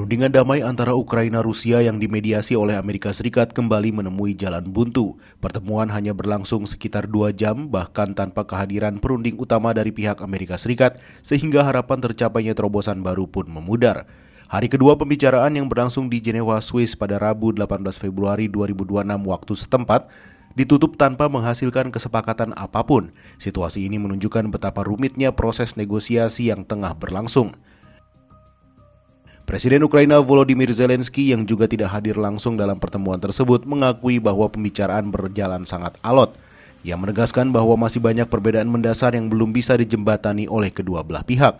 Perundingan damai antara Ukraina-Rusia yang dimediasi oleh Amerika Serikat kembali menemui jalan buntu. Pertemuan hanya berlangsung sekitar 2 jam, bahkan tanpa kehadiran perunding utama dari pihak Amerika Serikat, sehingga harapan tercapainya terobosan baru pun memudar. Hari kedua pembicaraan yang berlangsung di Jenewa, Swiss pada Rabu 18 Februari 2026 waktu setempat, ditutup tanpa menghasilkan kesepakatan apapun. Situasi ini menunjukkan betapa rumitnya proses negosiasi yang tengah berlangsung. Presiden Ukraina Volodymyr Zelensky yang juga tidak hadir langsung dalam pertemuan tersebut mengakui bahwa pembicaraan berjalan sangat alot. Ia menegaskan bahwa masih banyak perbedaan mendasar yang belum bisa dijembatani oleh kedua belah pihak.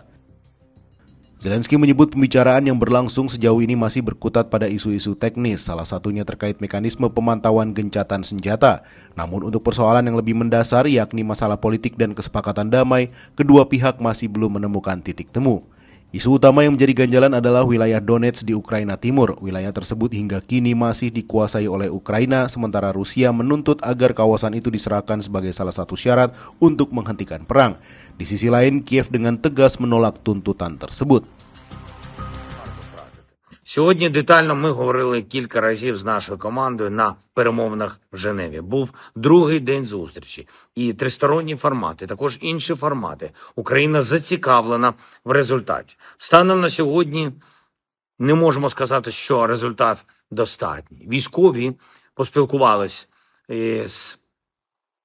Zelensky menyebut pembicaraan yang berlangsung sejauh ini masih berkutat pada isu-isu teknis, salah satunya terkait mekanisme pemantauan gencatan senjata. Namun untuk persoalan yang lebih mendasar yakni masalah politik dan kesepakatan damai, kedua pihak masih belum menemukan titik temu. Isu utama yang menjadi ganjalan adalah wilayah Donetsk di Ukraina Timur. Wilayah tersebut hingga kini masih dikuasai oleh Ukraina, sementara Rusia menuntut agar kawasan itu diserahkan sebagai salah satu syarat untuk menghentikan perang. Di sisi lain, Kiev dengan tegas menolak tuntutan tersebut. Сьогодні детально ми говорили кілька разів з нашою командою на перемовинах в Женеві. Був другий день зустрічі. І тристоронні формати, також інші формати. Україна зацікавлена в результаті. Станом на сьогодні не можемо сказати, що результат достатній. Військові поспілкувались з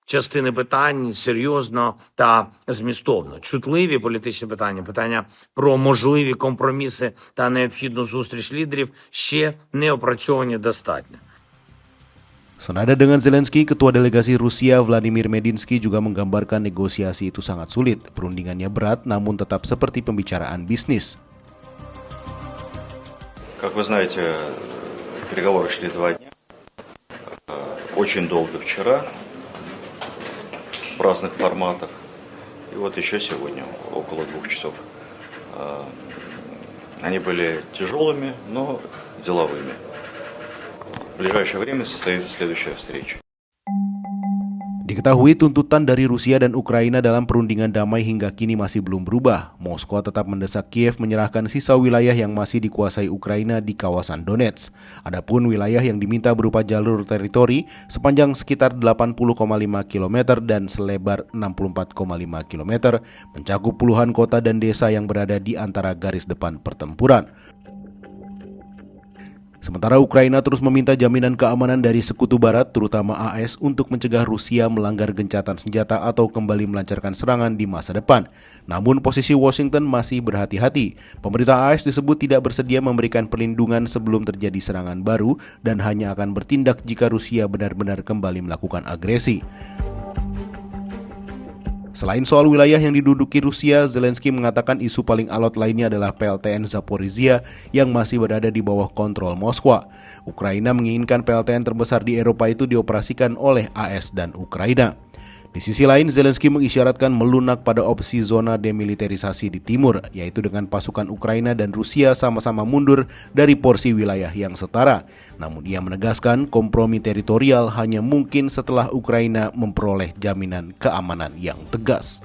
частини питань серйозно та змістовно. Чутливі політичні питання, питання про можливі компроміси та необхідну зустріч лідерів ще не опрацьовані достатньо. Senada dengan Zelensky, Ketua Delegasi Rusia Vladimir Medinsky juga menggambarkan negosiasi itu sangat sulit. Perundingannya berat namun tetap seperti pembicaraan bisnis. Как вы знаете, переговоры шли 2 дня. Очень долго вчера. В разных форматах. И вот еще сегодня, около 2 часов. Они были тяжелыми, но деловыми. В ближайшее время состоится следующая встреча. Diketahui tuntutan dari Rusia dan Ukraina dalam perundingan damai hingga kini masih belum berubah. Moskow tetap mendesak Kiev menyerahkan sisa wilayah yang masih dikuasai Ukraina di kawasan Donetsk. Adapun wilayah yang diminta berupa jalur teritori sepanjang sekitar 80,5 km dan selebar 64,5 km, mencakup puluhan kota dan desa yang berada di antara garis depan pertempuran. Sementara Ukraina terus meminta jaminan keamanan dari sekutu barat, terutama AS, untuk mencegah Rusia melanggar gencatan senjata atau kembali melancarkan serangan di masa depan. Namun posisi Washington masih berhati-hati. Pemerintah AS disebut tidak bersedia memberikan perlindungan sebelum terjadi serangan baru dan hanya akan bertindak jika Rusia benar-benar kembali melakukan agresi. Selain soal wilayah yang diduduki Rusia, Zelensky mengatakan isu paling alot lainnya adalah PLTN Zaporizhia yang masih berada di bawah kontrol Moskwa. Ukraina menginginkan PLTN terbesar di Eropa itu dioperasikan oleh AS dan Ukraina. Di sisi lain, Zelensky mengisyaratkan melunak pada opsi zona demilitarisasi di timur, yaitu dengan pasukan Ukraina dan Rusia sama-sama mundur dari porsi wilayah yang setara. Namun ia menegaskan kompromi teritorial hanya mungkin setelah Ukraina memperoleh jaminan keamanan yang tegas.